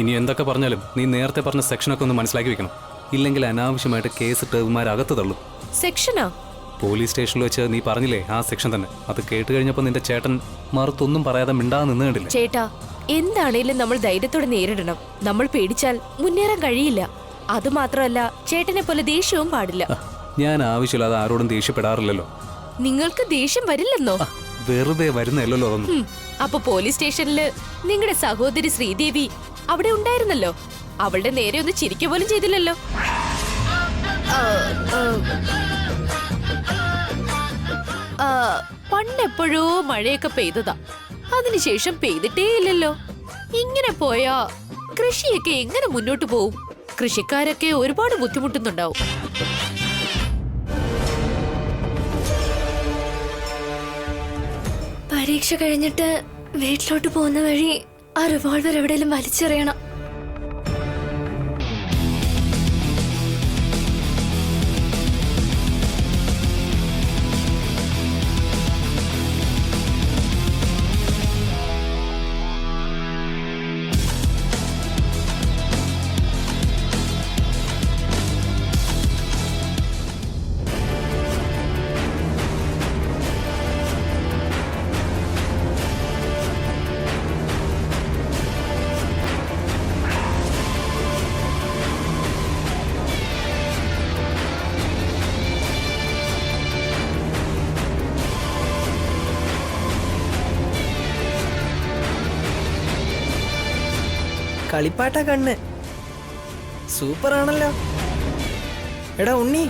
ഇനി എന്തൊക്കെ പറഞ്ഞാലും നീ നേരത്തെ പറഞ്ഞ സെക്ഷനൊക്കെ ഒന്ന് മനസ്സിലാക്കി വെക്കണം. ഇല്ലെങ്കിൽ അനാവശ്യമായിട്ട് കേസ് ഇട്ടവന്മാരകത്ത് തള്ളും. സെക്ഷനാ? പോലീസ് സ്റ്റേഷനിൽ വെച്ച് നീ പറഞ്ഞില്ലേ ആ സെക്ഷൻ തന്നെ. അത് കേട്ട് കഴിഞ്ഞപ്പോൾ നിന്റെ ചേട്ടൻ മറുത്തൊന്നും പറയാതെ മിണ്ടാതെ നിന്ന് കണ്ടില്ല. ചേട്ടാ, എന്താണേലും നമ്മൾ ധൈര്യത്തോടെ നേരിടണം. നമ്മൾ പേടിച്ചാൽ മുന്നേറാൻ കഴിയില്ല. അതുമാത്രമല്ല, ചേട്ടനെ പോലെ ദേഷ്യവും പാടില്ല. ഞാൻ ആവശ്യമില്ലാതെ ആരോടും ദേഷ്യപ്പെടാറില്ലല്ലോ. നിങ്ങൾക്ക് ദേഷ്യം വരില്ലെന്നോ? വെറുതെ വരുന്നല്ലോ അതൊന്നും. അപ്പൊ പോലീസ് സ്റ്റേഷനില് നിങ്ങളുടെ സഹോദരി ശ്രീദേവി അവിടെ ഉണ്ടായിരുന്നല്ലോ. അവളുടെ നേരെ ഒന്ന് ചിരിക്കുക പോലും ചെയ്തില്ലല്ലോ. പണ്ടെപ്പോഴോ മഴയൊക്കെ പെയ്തതാ, അതിനുശേഷം പെയ്തിട്ടേ ഇല്ലല്ലോ. ഇങ്ങനെ പോയാ കൃഷിയൊക്കെ എങ്ങനെ മുന്നോട്ട് പോവും? കൃഷിക്കാരൊക്കെ ഒരുപാട് ബുദ്ധിമുട്ടുന്നുണ്ടാവും. പരീക്ഷ കഴിഞ്ഞിട്ട് വീട്ടിലോട്ട് പോകുന്ന വഴി ആ റിവോൾവർ എവിടെയെങ്കിലും വലിച്ചെറിയണം. കളിപ്പാട്ട കണ്ണ് സൂപ്പർ ആണല്ലോ. എടാ ഉണ്ണി,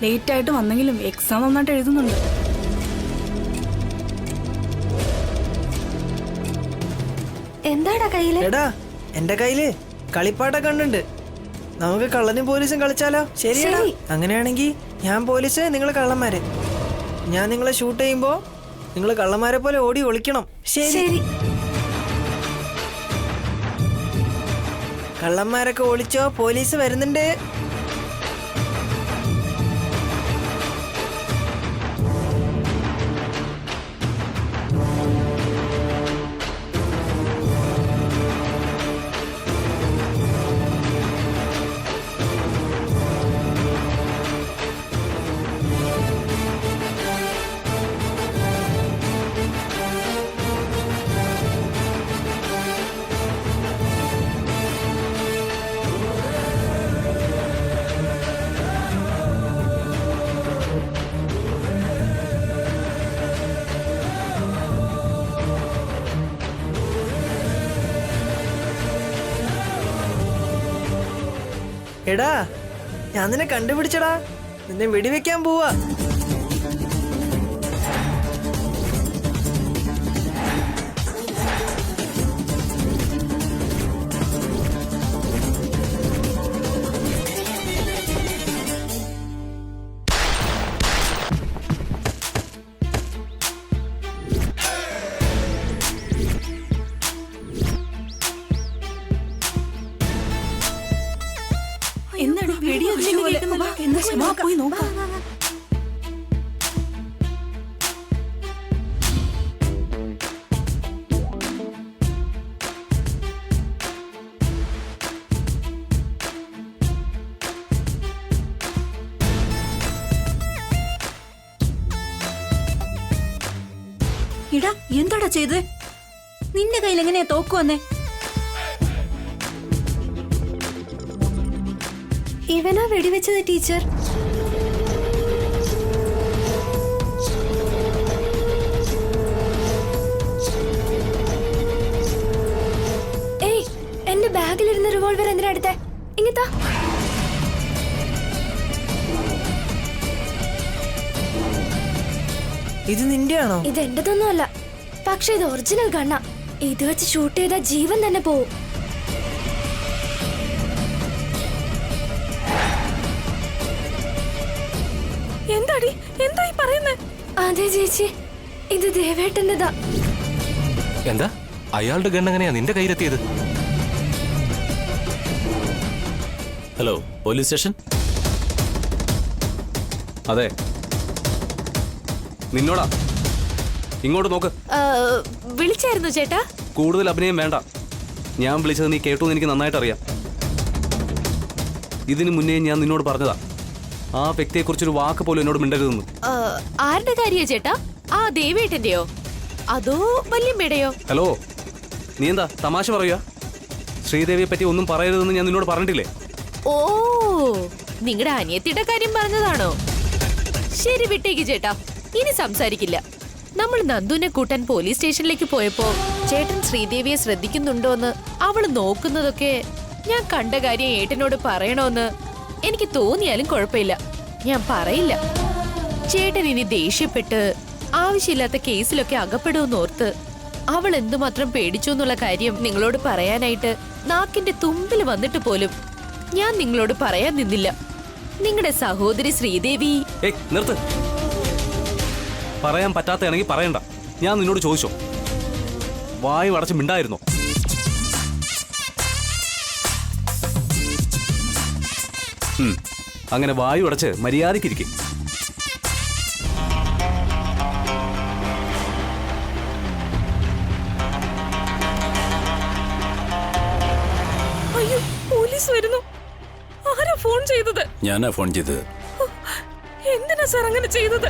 ലേറ്റ് ആയിട്ട് വന്നെങ്കിലും എക്സാം നന്നായിട്ട് എഴുതുന്നുണ്ട്. എന്താടാ കയ്യില്? എടാ എന്റെ കയ്യില് കളിപ്പാട്ട കണ്ണുണ്ട്. നമുക്ക് കള്ളനും പോലീസും കളിച്ചാലോ? ശരിയാ. അങ്ങനെയാണെങ്കിൽ ഞാൻ പോലീസ്, നിങ്ങൾ കള്ളന്മാര്. ഞാൻ നിങ്ങളെ ഷൂട്ട് ചെയ്യുമ്പോ നിങ്ങൾ കള്ളന്മാരെ പോലെ ഓടി ഒളിക്കണം. ശരി. കള്ളന്മാരൊക്കെ ഒളിച്ചോ, പോലീസ് വരുന്നുണ്ട്. എടാ, ഞാൻ നിന്നെ കണ്ടുപിടിച്ചടാ. നിന്നെ വെടിവെക്കാൻ പോവാ. എന്താണ് പോയി നോക്കാം. ഇടാ, എന്താടാ ചെയ്ത്? നിന്റെ കയ്യിൽ എങ്ങനെയാ തോക്ക് വന്നേ? ഇവനാ വെടിവെച്ചത് ടീച്ചർ. ഏയ്, എന്റെ ബാഗിലിരുന്ന റിവോൾവർ എന്തിനാ എടുത്തേ? ഇങ്ങത്താ. ഇത് നിന്റെയാണോ? ഇത് എന്റേതൊന്നുമല്ല, പക്ഷെ ഇത് ഒറിജിനൽ ഗണ്ണാ. ഇത് വെച്ച് ഷൂട്ട് ചെയ്താ ജീവൻ തന്നെ പോവും. എന്താടി, എന്തായി പറയുന്നേ? അതെ ചേച്ചി, ഇത് ദേവേട്ടൻ്റെതാ. എന്താ? അയാളുടെ ഗൺ എങ്ങനെയാ നിന്റെ കയ്യിലെത്തിയത്? Hello, police station. അതെ, നിന്നോടാ. ഇങ്ങോട്ട് നോക്ക്. വിളിച്ചായിരുന്നു ചേട്ടാ? കൂടുതൽ അഭിനയം വേണ്ട. ഞാൻ വിളിച്ചത് നീ കേട്ടു എന്ന് എനിക്ക് നന്നായിട്ട് അറിയാം. ഇതിനു മുന്നേ ഞാൻ നിന്നോട് പറഞ്ഞതാ, ആ വ്യക്തിയെക്കുറിച്ചൊരു വാക്ക് പോലും എന്നോട് മിണ്ടരുതെന്ന്. ആരുടെ കാര്യ ചേട്ടാ? ആ ദേവേട്ടന്റെയോ അതോ വല്യമ്മയുടെയോ? ഹലോ, നീ എന്താ തമാശ പറയുക? ശ്രീദേവിയെ പറ്റി ഒന്നും പറയരുതെന്ന് ഞാൻ നിന്നോട് പറഞ്ഞിട്ടില്ലേ? ഓ, നിങ്ങളുടെ അനിയത്തിയുടെ കാര്യം പറഞ്ഞതാണോ? ശരി, വിട്ടേക്ക് ചേട്ടാ, ഇനി സംസാരിക്കില്ല. നമ്മൾ നന്ദുവിനെ കൂട്ടാൻ പോലീസ് സ്റ്റേഷനിലേക്ക് പോയപ്പോ ചേട്ടൻ ശ്രീദേവിയെ ശ്രദ്ധിക്കുന്നുണ്ടോന്ന് അവള് നോക്കുന്നതൊക്കെ ഞാൻ കണ്ട കാര്യം ഏട്ടനോട് പറയണോന്ന് എനിക്ക് തോന്നിയാലും കുഴപ്പമില്ല, ഞാൻ പറയില്ല. ചേട്ടൻ ഇനി ദേഷ്യപ്പെട്ട് ആവശ്യമില്ലാത്ത കേസിലൊക്കെ അകപ്പെടുമെന്നോർത്ത് അവൾ എന്തുമാത്രം പേടിച്ചു എന്നുള്ള കാര്യം നിങ്ങളോട് പറയാനായിട്ട് നാക്കിന്റെ തുമ്പിൽ വന്നിട്ട് പോലും ഞാൻ നിങ്ങളോട് പറയാൻ നിന്നില്ല. നിങ്ങളുടെ സഹോദരി ശ്രീദേവി. ഏയ് നിർത്ത്. പറയാൻ പറ്റാത്തയാണെങ്കിൽ പറയണ്ട. ഞാൻ നിന്നോട് ചോദിച്ചോ? വായു അടച്ച് മിണ്ടായിരുന്നോ? അങ്ങനെ വായു അടച്ച് മര്യാദയ്ക്കിരിക്കും. അയ്യോ, പോലീസ് വരുന്നു. ആരാ ഫോൺ ചെയ്തത്? ഞാനാ ഫോൺ ചെയ്തത്. എന്തിനാ സാർ അങ്ങനെ ചെയ്തത്?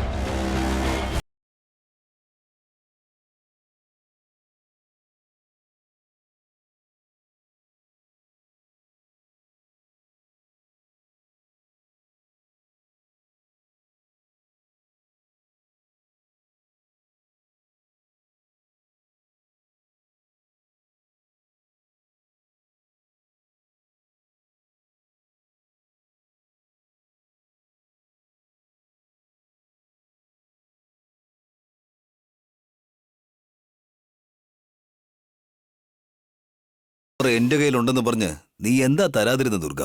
എന്റെ കയ്യിലുണ്ടെന്ന് പറഞ്ഞ് നീ എന്താ തരാതിരുന്ന ദുർഗ?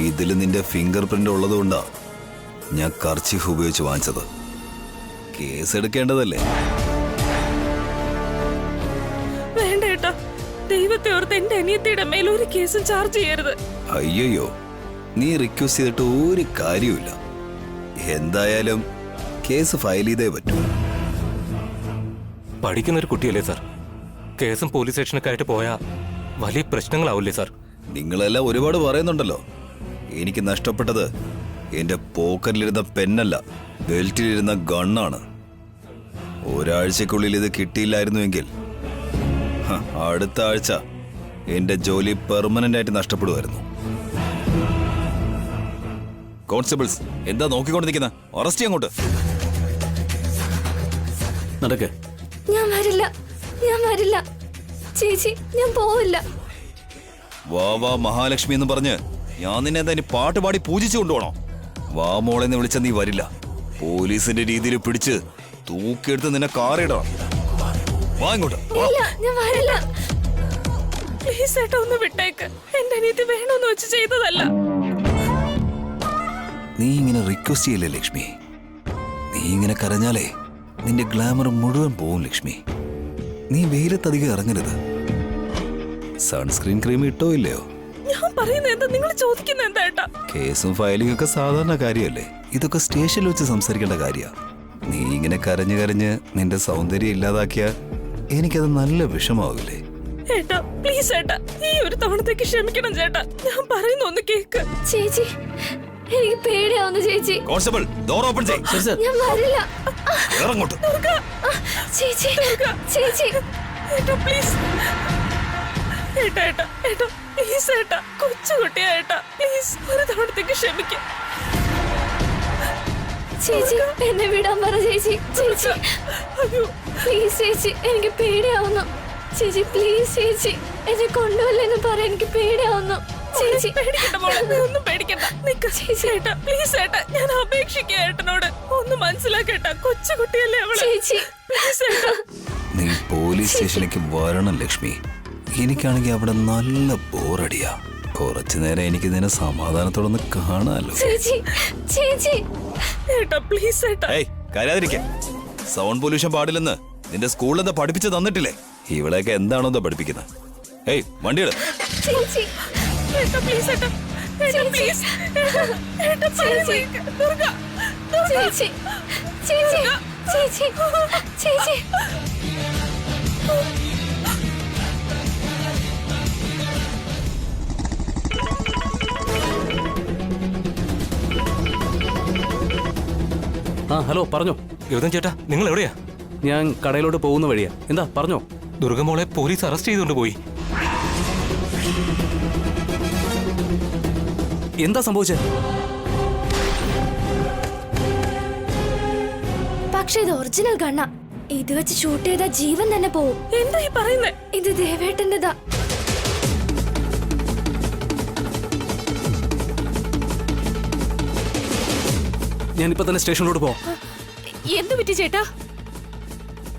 ഇതിൽ നിന്റെ ഫിംഗർ പ്രിന്റ് ഉള്ളതുകൊണ്ടാ ഞാൻ കർച്ചീഫ് ഉപയോഗിച്ച് വാങ്ങിച്ചത്. കേസ് എടുക്കേണ്ടതല്ലേ? ദൈവത്തെ ഓർത്ത് എന്റെ അനിയത്തിയുടെ മേൽ ഒരു കേസും ചാർജ് ചെയ്യരുത്. അയ്യോ, നീ റിക്വസ്റ്റ് ചെയ്തിട്ട് ഒരു കാര്യമില്ല. എന്തായാലും കേസ് ഫയൽ ചെയ്തേ പറ്റൂ. പഠിക്കുന്നൊരു കുട്ടിയല്ലേ സാർ? കേസും പോലീസ് സ്റ്റേഷനൊക്കെ ആയിട്ട് പോയാ വലിയ പ്രശ്നങ്ങളാവില്ലേ സാർ? നിങ്ങളെല്ലാം ഒരുപാട് പറയുന്നുണ്ടല്ലോ. എനിക്ക് നഷ്ടപ്പെട്ടത് എന്റെ പോക്കറ്റിലിരുന്ന പെന്നല്ല, ബെൽറ്റിലിരുന്ന ഗണ്ണാണ്. ഒരാഴ്ചക്കുള്ളിൽ ഇത് കിട്ടിയില്ലായിരുന്നുവെങ്കിൽ അടുത്ത ആഴ്ച എന്റെ ജോലി പെർമനന്റ് ആയിട്ട് നഷ്ടപ്പെടുമായിരുന്നു. കോൺസ്റ്റബിൾസ്, എന്താ നോക്കിക്കൊണ്ട് നിൽക്കുന്ന? അറസ്റ്റ് അങ്ങോട്ട്. നടക്ക്. ഞാൻ വരില്ല, ഞാൻ വരില്ല ചേച്ചി, ഞാൻ പോവില്ല. വാ വാ മഹാലക്ഷ്മി എന്ന് പറഞ്ഞ് ഞാൻ നിന്നെ എന്താ ഇനി പാട്ട് പാടി പൂജിച്ചു കൊണ്ടുപോണോ? വാ മോളെന്ന് വിളിച്ച നീ വരില്ല. പോലീസിന്റെ രീതിയിൽ പിടിച്ച് തൂക്കിയെടുത്ത് നിന്നെ കാറിടണം. വാ ഇങ്ങോട്ട്. ഇല്ല, ഞാൻ വരില്ല. പ്ലീസ് ഏട്ടാ, ഒന്ന് വിട്ടേക്ക്. എന്റെ അനിയത്തി വേണമെന്ന് വെച്ച് ചെയ്തതല്ല. നീ ഇങ്ങനെ റിക്വസ്റ്റ് ചെയ്യില്ലേ ലക്ഷ്മി? നീ ഇങ്ങനെ കരഞ്ഞാലേ നിന്റെ ഗ്ലാമർ മുഴുവൻ പോവും ലക്ഷ്മി. നീ വെയിലത്തധികം ഇറങ്ങരുത്. സൺസ്ക്രീൻ ക്രീം ഇട്ടോ ഇല്ലയോ? ഞാൻ പറയുന്നത് എന്താ, നിങ്ങൾ ചോദിക്കുന്നത് എന്താ ഏട്ടാ? കേസും ഫയലിംഗ് ഒക്കെ സാധാരണ കാര്യമല്ലേ? ഇതൊക്കെ സ്റ്റേഷനിൽ വെച്ച് സംസാരിക്കേണ്ട കാര്യ. നീ ഇങ്ങനെ കരഞ്ഞു കരഞ്ഞ് നിന്റെ സൗന്ദര്യം ഇല്ലാതാക്കിയ എനിക്കത് നല്ല വിഷമാവില്ലേ? ഏട്ടാ പ്ലീസ് ഏട്ടാ, ഈ ഒരു തവണത്തേക്ക് ക്ഷമിക്കണം ചേട്ടാ. ഞാൻ പറയുന്ന ഒന്ന് കേക്ക്. ചേച്ചി, എനിക്ക് പേടിയാവുന്നു ചേച്ചി. കോൺസ്റ്റബിൾ, ഡോർ ഓപ്പൺ ചെയ്യ്. ഞാൻ വരില്ല. ഇറങ്ങോട്ട്. ചേച്ചി, ചേച്ചി, ഏട്ടാ പ്ലീസ്. ഏട്ടാ ഏട്ടാ ഏട്ടാ പ്ലീസ് ഏട്ടാ, കൊച്ചുകുട്ടിയാ ഏട്ടാ, പ്ലീസ് ഒരു തവണത്തേക്ക് ക്ഷമിക്കാം. ചേച്ചി, എന്നെ വിടാൻ പറ ചേച്ചി. ചേച്ചി, പ്ലീസ് ചേച്ചി, എനിക്ക് പേടിയാവുന്നു. ചേച്ചി പ്ലീസ് ചേച്ചി, എന്നെ കൊണ്ടുവല്ലെന്ന് പറ, എനിക്ക് പേടിയാവുന്നു. ചേച്ചി പേടിക്കണ്ട മോളെ, നീ ഒന്നും പേടിക്കണ്ട. നിക്ക് ചേട്ടാ പ്ലീസ് ഏട്ടാ, ഞാൻ അപേക്ഷിക്കാം ഏട്ടനോട്, ഒന്ന് മനസ്സിലാക്കേട്ടാ, കൊച്ചുകുട്ടിയല്ലേ അവള്. ചേച്ചി പ്ലീസ് ഏട്ടാ. നീ പോലീസ് സ്റ്റേഷനിലേക്ക് വരണം ലക്ഷ്മി. എനിക്കാണെങ്കിൽ അവിടെ നല്ല ബോറടിയാ. കുറച്ചു നേരം എനിക്ക് നിന്നെ സമാധാനത്തോടൊന്ന് കാണാമല്ലോ. ചേച്ചി, ചേച്ചി. ഏട്ടാ പ്ലീസ് ഏട്ടാ. കരാതിരിക്ക. സൗണ്ട് പൊല്യൂഷൻ പാടില്ലെന്ന് നിന്റെ സ്കൂളിൽ എന്താ പഠിപ്പിച്ച് തന്നിട്ടില്ലേ? ഇവളെയൊക്കെ എന്താണോ എന്താ പഠിപ്പിക്കുന്നത്? ഏയ് വണ്ടിയുടെ ചേച്ചി പ്ലീസ് ചേച്ചി ചേച്ചി ചേച്ചി ചേച്ചി ചേച്ചി ആ ഹലോ പറഞ്ഞോ. ഗൗതം ചേട്ടാ, നിങ്ങൾ എവിടെയാ? ഞാൻ കടയിലോട്ട് പോകുന്ന വഴിയാ. എന്താ പറഞ്ഞോ? ദുർഗമോളെ പോലീസ് അറസ്റ്റ് ചെയ്തുകൊണ്ട് പോയി. എന്താ സംഭവിച്ചേ? പക്ഷെ ഇത് ഒറിജിനൽ ഗണ്ണ. ഇത് വെച്ച് ഷൂട്ട് ചെയ്ത ജീവൻ തന്നെ പോവും. എന്താ ഈ പറയുന്നത്? ഇത് ദേവേട്ടൻ്റെതാ. ഞാനിപ്പോ തന്നെ സ്റ്റേഷനിലോട്ട് പോവാം. എന്തു പറ്റി ചേട്ടാ?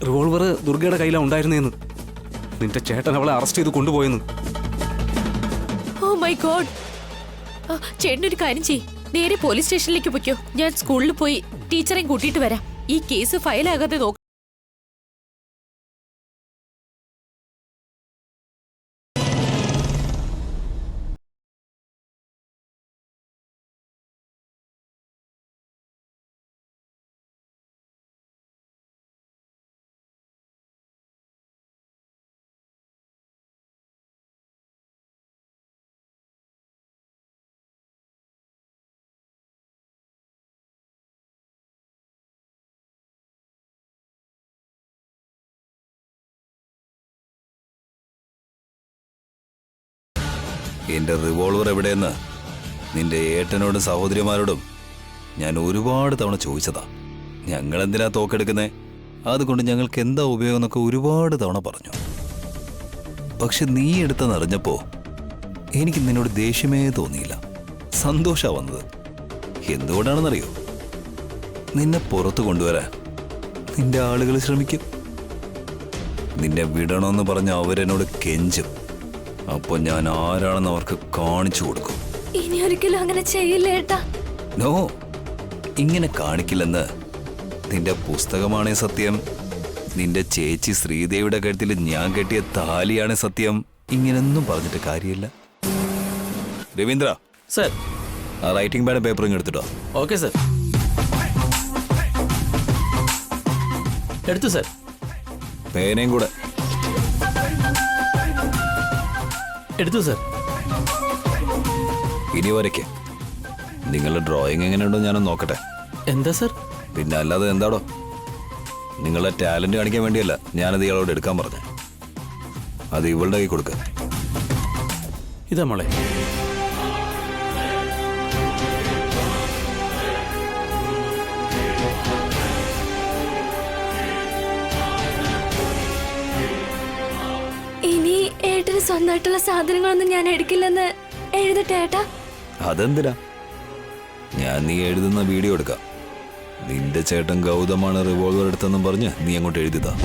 റിവോൾവർ ദുർഗയുടെ കയ്യിലാണ് ഉണ്ടായിരുന്നേന്ന്. നിന്റെ ചേട്ടൻ അവളെ അറസ്റ്റ് ചെയ്ത് കൊണ്ടുപോയെന്ന്. Oh my God. ചേട്ടനൊരു കാര്യം ചെയ്യ്, നേരെ പോലീസ് സ്റ്റേഷനിലേക്ക് പൊയ്ക്കോ. ഞാൻ സ്കൂളിൽ പോയി ടീച്ചറെയും കൂട്ടിയിട്ട് വരാം. ഈ കേസ് ഫയലാകാതെ നോക്കാം. എന്റെ റിവോൾവർ എവിടെയെന്ന് നിന്റെ ഏട്ടനോടും സഹോദരിമാരോടും ഞാൻ ഒരുപാട് തവണ ചോദിച്ചതാ. ഞങ്ങൾ എന്തിനാ തോക്കെടുക്കുന്നേ, അതുകൊണ്ട് ഞങ്ങൾക്ക് എന്താ ഉപയോഗം എന്നൊക്കെ ഒരുപാട് തവണ പറഞ്ഞു. പക്ഷെ നീ എടുത്തെന്നറിഞ്ഞപ്പോ എനിക്ക് നിന്നോട് ദേഷ്യമേ തോന്നിയില്ല, സന്തോഷാ വന്നത്. എന്തുകൊണ്ടാണെന്നറിയോ? നിന്നെ പുറത്തു കൊണ്ടുവരാൻ നിന്റെ ആളുകൾ ശ്രമിക്കും. നിന്നെ വിടണമെന്ന് പറഞ്ഞ അവരെന്നോട് കെഞ്ചും. അപ്പൊ ഞാൻ ആരാണെന്ന് അവർക്ക് കാണിച്ചു കൊടുക്കും. ഇനി ഒരിക്കലും അങ്ങനെ ചെയ്യില്ല ഏട്ടാ. നോ, ഇങ്ങനെ കാണിക്കില്ലെന്ന് നിന്റെ പുസ്തകമാണേ സത്യം, നിന്റെ ചേച്ചി ശ്രീദേവിയുടെ കഴുത്തിൽ ഞാൻ കെട്ടിയ താലിയാണ് സത്യം. ഇങ്ങനൊന്നും പറഞ്ഞിട്ട് കാര്യമില്ല. രവീന്ദ്ര സർ. ആ റൈറ്റിംഗ് പാഡ് പേപ്പറും എടുത്തിട്ടോ. Okay sir. എടുത്തു സർ. പേനയും കൂടെ എടുത്തു സർ. ഇനി വരയ്ക്ക്. നിങ്ങളുടെ ഡ്രോയിങ് എങ്ങനെയുണ്ടോ ഞാനൊന്ന് നോക്കട്ടെ. എന്താ സർ? പിന്നെ അല്ലാതെ എന്താടോ, നിങ്ങളുടെ ടാലന്റ് കാണിക്കാൻ വേണ്ടിയല്ല ഞാനത് ഇയാളോട് എടുക്കാൻ പറഞ്ഞു. അത് ഇവളുടെ കൈ കൊടുക്ക. ഇതാ മോളെ. ഇനി ഏട്ടന് സ്വന്തമായിട്ടുള്ള സാധനങ്ങളൊന്നും ഞാൻ എടുക്കില്ലെന്ന് എഴുതട്ടെ ഏട്ടാ? അതെന്തിനാ? ഞാൻ നീ എഴുതുന്ന വീഡിയോ എടുക്കാം. നിന്റെ ചേട്ടൻ ഗൗതമാണ് റിവോൾവർ എടുത്തെന്നും പറഞ്ഞ് നീ അങ്ങോട്ട് എഴുതിയതാ.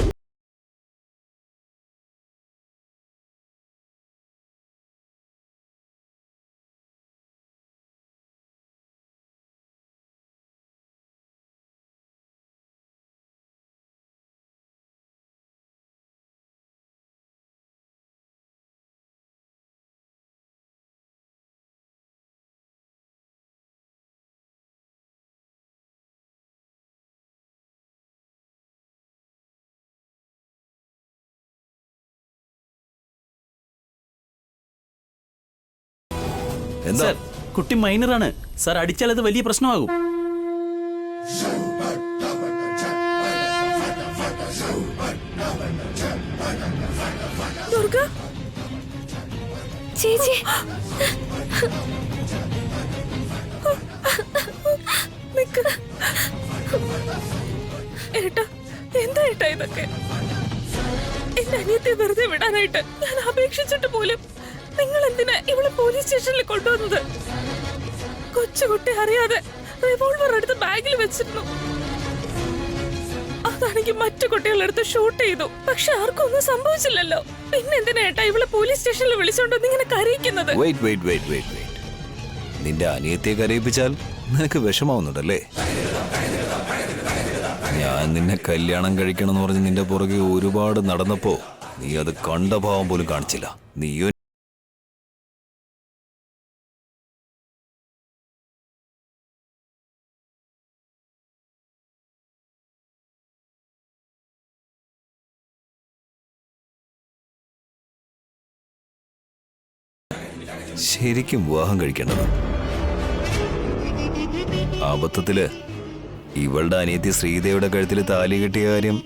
എന്താ? സർ, കുട്ടി മൈനറാണ് സാർ. അടിച്ചാൽ അത് വലിയ പ്രശ്നമാകും. ദുർഗ ചേച്ചി, ഏട്ടാ, എന്താ ഏട്ടാ ഇതൊക്കെ? എന്റെ അനിയത്തെ വെറുതെ വിടാനായിട്ട് ഞാൻ അപേക്ഷിച്ചിട്ട് പോലും നിങ്ങൾ എന്തിനാ ഇവളെ പോലീസ് സ്റ്റേഷനിൽ കൊണ്ടുവന്നത്? കൊച്ചുകുട്ടി അറിയാതെ റിവോൾവർ എടുത്ത് ബാഗിൽ വെച്ചിരുന്നു. അതാണെങ്കിൽ മറ്റു കുട്ടികളെടുത്ത് ഷൂട്ട് ചെയ്തു. പക്ഷെ ആർക്കും ഒന്നും സംഭവിച്ചില്ലല്ലോ. പിന്നെ എന്തിനാ ഏട്ടാ ഇവളെ പോലീസ് സ്റ്റേഷനിൽ വിളിച്ചോണ്ടോ ഇങ്ങനെ കരയിക്കുന്നത്? നിന്റെ അനിയത്തെ കരയിപ്പിച്ചാൽ നിനക്ക് വിഷമാവുന്നുണ്ടല്ലേ? ഞാൻ നിന്നെ കല്യാണം കഴിക്കണം എന്ന് പറഞ്ഞ് നിന്റെ പുറകെ ഒരുപാട് നടന്നപ്പോ നീ അത് കണ്ട ഭാവം പോലും കാണിച്ചില്ല. നീയോ ശരിക്കും വിവാഹം കഴിക്കേണ്ടത്. അബദ്ധത്തില് ഇവളുടെ അനിയത്തി ശ്രീദേവിയുടെ കഴുത്തിൽ താലി കെട്ടിയ കാര്യം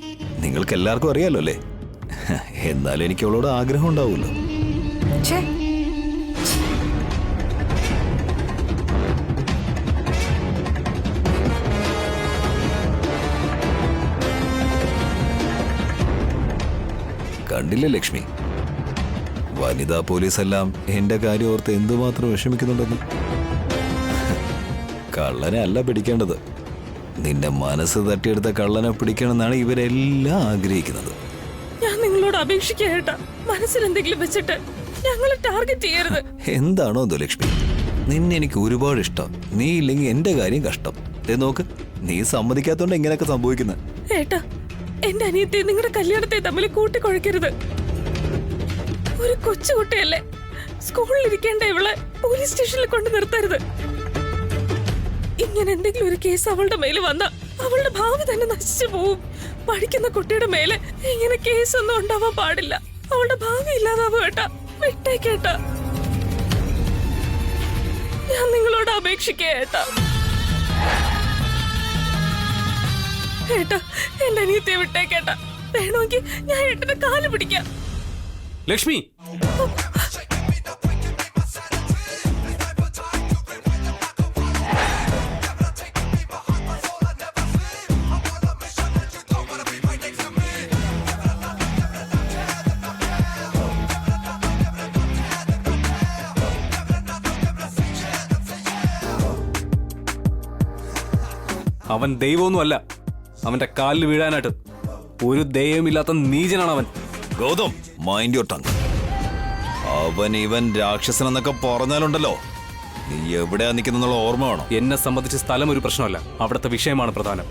നിങ്ങൾക്ക് എല്ലാവർക്കും അറിയാലോ അല്ലേ? എന്നാലും എനിക്ക് അവളോട് ആഗ്രഹം ഉണ്ടാവുമല്ലോ. ഛേ, കണ്ടില്ലേ ലക്ഷ്മി, വനിതാ പോലീസെല്ലാം എന്റെ കാര്യം ഓർത്ത് എന്തുമാത്രം വിഷമിക്കുന്നുണ്ടെന്ന്. കള്ളനെ അല്ല പിടിക്കേണ്ടത്, നിന്റെ മനസ്സ് തട്ടിയെടുത്ത കള്ളനെ പിടിക്കണമെന്നാണ് ഇവരെല്ലാം ആഗ്രഹിക്കുന്നത്. ഞാൻ നിങ്ങളോട് അപേക്ഷിക്കേട്ടാ, മനസ്സിൽ എന്തെങ്കിലും വെച്ചിട്ട് ഞങ്ങളെ ടാർഗറ്റ് ചെയ്യരുത്. എന്താണോ എന്തോ ലക്ഷ്മി, നിന്നെ എനിക്ക് ഒരുപാട് ഇഷ്ടം. നീ ഇല്ലെങ്കിൽ എന്റെ കാര്യം കഷ്ടം. നോക്ക്, നീ സമ്മതിക്കാത്തോണ്ട് ഇങ്ങനെയൊക്കെ സംഭവിക്കുന്നത്. ഏട്ടാ, എന്റെ അനിയത്തെ നിങ്ങളുടെ കല്യാണത്തെ തമ്മിൽ കൂട്ടിക്കൊഴക്കരുത്. ഒരു കൊച്ചുകുട്ടിയല്ലേ, സ്കൂളിൽ ഇരിക്കേണ്ട ഇവളെ പോലീസ് സ്റ്റേഷനിൽ കൊണ്ട് നിർത്തരുത്. ഇങ്ങനെ എന്തെങ്കിലും ഒരു കേസ് അവളുടെ മേല് വന്ന അവളുടെ ഭാവി തന്നെ നശിച്ചു പോവും. പഠിക്കുന്ന കുട്ടിയുടെ മേലെ ഇങ്ങനെ കേസൊന്നും ഉണ്ടാവാൻ പാടില്ല. അവളുടെ ഭാവി ഇല്ലാതാവും. ഏട്ടാ, വിട്ടേക്കേട്ടാ, ഞാൻ നിങ്ങളോട് അപേക്ഷിക്കേട്ടാ. ഏട്ടാ, എന്റെ അനിയത്തെ വിട്ടേക്കേട്ടാ. വേണമെങ്കിൽ ഞാൻ ഏട്ടന്റെ കാല് പിടിക്കാം. ലക്ഷ്മി, അവൻ ദൈവമൊന്നുമല്ല. അവന്റെ കാലിൽ വീഴാനായിട്ട് ഒരു ദൈവമില്ലാത്ത നീചനാണ് അവൻ. Gautham, mind your tongue. അവൻ ഇവൻ രാക്ഷസൻ എന്നൊക്കെ പറഞ്ഞാലുണ്ടല്ലോ, നീ എവിടെയാ നിൽക്കുന്നുള്ള ഓർമ്മ വേണം. എന്നെ സംബന്ധിച്ച് സ്ഥലം ഒരു പ്രശ്നമല്ല, അവിടുത്തെ വിഷയമാണ് പ്രധാനം.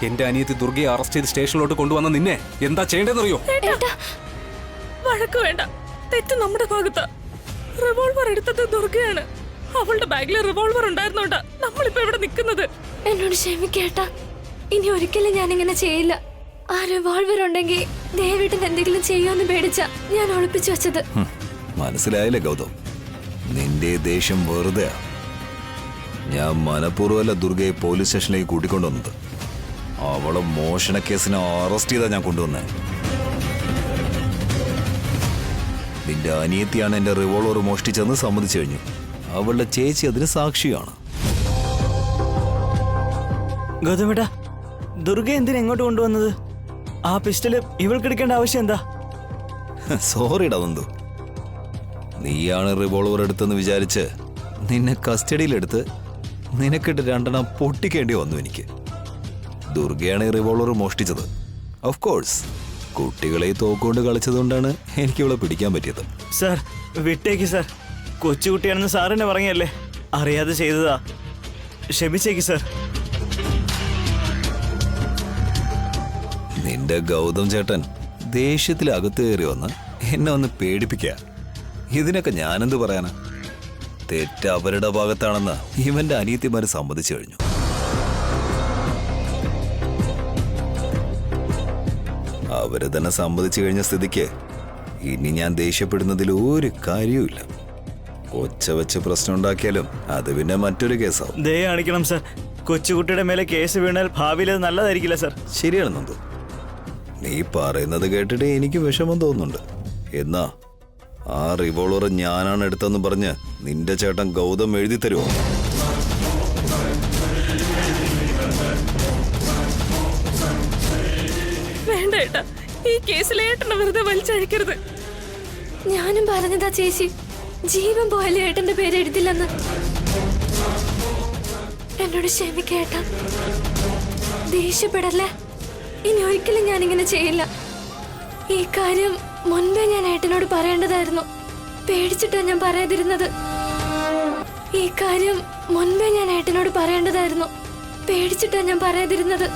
എന്റെ അനിയത്തി ദുർഗയെ അറസ്റ്റ് ചെയ്ത് സ്റ്റേഷനിലോട്ട് കൊണ്ടുവന്ന നിന്നെ എന്താ ചെയ്യേണ്ടതെന്നറിയോ? വഴക്ക് വേണ്ട, തെറ്റ് നമ്മുടെ ഭാഗത്താ. റിവോൾവർ എടുത്തത് ദുർഗയാണ്. അവളുടെ ബാഗിൽ റിവോൾവർ ഉണ്ടായിരുന്നോണ്ടാ നമ്മളിപ്പോ ഇവിടെ നിൽക്കുന്നത്. എന്നോട് ക്ഷമിക്കേട്ടാ, ഇനി ഒരിക്കലും ഞാനിങ്ങനെ ചെയ്യില്ല. ആ റിവോൾവർ ഉണ്ടെങ്കിൽ ദേവേട്ടൻ എന്തെങ്കിലും ചെയ്യുമെന്ന് പേടിച്ച ഞാൻ ഒളിപ്പിച്ചു വെച്ചത്. മനസ്സിലായില്ലേ ഗൗതം, നിന്റെ ദേഷ്യം വെറുതെ. ഞാൻ മനഃപൂർവ്വമല്ല ദുർഗയെ പോലീസ് സ്റ്റേഷനിലേക്ക് കൂട്ടിക്കൊണ്ടുവന്നത്. അവളെ മോഷണ കേസിനെ അറസ്റ്റ് ചെയ്താ ഞാൻ കൊണ്ടുവന്നേ. നിന്റെ അനിയത്തിയാണ് എന്റെ റിവോൾവർ മോഷ്ടിച്ചെന്ന് സമ്മതിച്ചു കഴിഞ്ഞു. അവളുടെ ചേച്ചി അതിന് സാക്ഷിയാണ്. ഗൗതമേട്ടാ, ദുർഗ എന്തിനാ എങ്ങോട്ട് കൊണ്ടുവന്നത്? ആ പിസ്റ്റല് ഇവൾക്ക് എടുക്കേണ്ട ആവശ്യം എന്താ? സോറിടാ നന്ദു, നീയാണ് റിവോൾവർ എടുത്തെന്ന് വിചാരിച്ച് നിന്നെ കസ്റ്റഡിയിലെടുത്ത് നിനക്കിട്ട് രണ്ടെണ്ണം പൊട്ടിക്കേണ്ടി വന്നു എനിക്ക്. ദുർഗയാണ് ഈ റിവോൾവർ മോഷ്ടിച്ചത്. ഓഫ് കോഴ്സ്, കുട്ടികളെ തോക്കുകൊണ്ട് കളിച്ചതുകൊണ്ടാണ് എനിക്ക് ഇവളെ പിടിക്കാൻ പറ്റിയത്. സാർ, വിട്ടേക്ക് സാർ. കൊച്ചുകുട്ടിയാണെന്ന് സാറിനെ പറഞ്ഞല്ലേ, അറിയാതെ ചെയ്തതാ. ക്ഷമിച്ചേക്ക് സാർ. നിന്റെ ഗൗതം ചേട്ടൻ ദേഷ്യത്തിൽ അകത്ത് കയറി വന്ന് എന്നെ ഒന്ന് പേടിപ്പിക്കുക. ഇതിനൊക്കെ ഞാനെന്ത് പറയാനാ? തെറ്റ് അവരുടെ ഭാഗത്താണെന്ന് ഇവന്റെ അനിയത്തിമാര് സമ്മതിച്ചു കഴിഞ്ഞു. അവര് തന്നെ സമ്മതിച്ചു കഴിഞ്ഞ സ്ഥിതിക്ക് ഇനി ഞാൻ ദേഷ്യപ്പെടുന്നതിൽ ഒരു കാര്യവുമില്ല. ഒച്ച വെച്ച് പ്രശ്നം ഉണ്ടാക്കിയാലും അത് പിന്നെ മറ്റൊരു കേസാവും. ദയ കാണിക്കണം സാർ. കൊച്ചുകുട്ടിയുടെ മേലെ കേസ് വീണാൽ ഭാവിയിൽ അത് നല്ലതായിരിക്കില്ല സാർ. ശരിയാണ് നന്ദു, നീ പറയുന്നത് കേട്ടിട്ട് എനിക്ക് വിഷമം തോന്നുന്നുണ്ട്. എന്നാ ആ റിവോൾവർ ഞാനാണ് എടുത്തെന്ന് പറഞ്ഞ് നിന്റെ ചേട്ടൻ ഗൗതം എഴുതി തരുമോ? വേണ്ട ഏട്ടാ, ഈ കേസിൽ ഏട്ടനെ വെറുതെ വലിച്ചഴിക്കരുത്. ഞാനും പറഞ്ഞതാ ചേച്ചി, ജീവൻ പോയാലും ഏട്ടന്റെ പേര് എഴുതില്ലെന്ന്. എന്നോട് ക്ഷമിക്കേട്ടാ, ദേഷ്യപ്പെടല്ലേ. ഇനി ഒരിക്കലും ഞാനിങ്ങനെ ചെയ്യില്ല. ഈ കാര്യം മുൻപേ ഞാൻ ഏട്ടനോട് പറയേണ്ടതായിരുന്നു. പേടിച്ചിട്ടാ ഞാൻ പറയാതിരുന്നത്. ഈ കാര്യം മുൻപേ ഞാൻ ഏട്ടനോട് പറയേണ്ടതായിരുന്നു. പേടിച്ചിട്ടാ ഞാൻ പറയാതിരുന്നത്.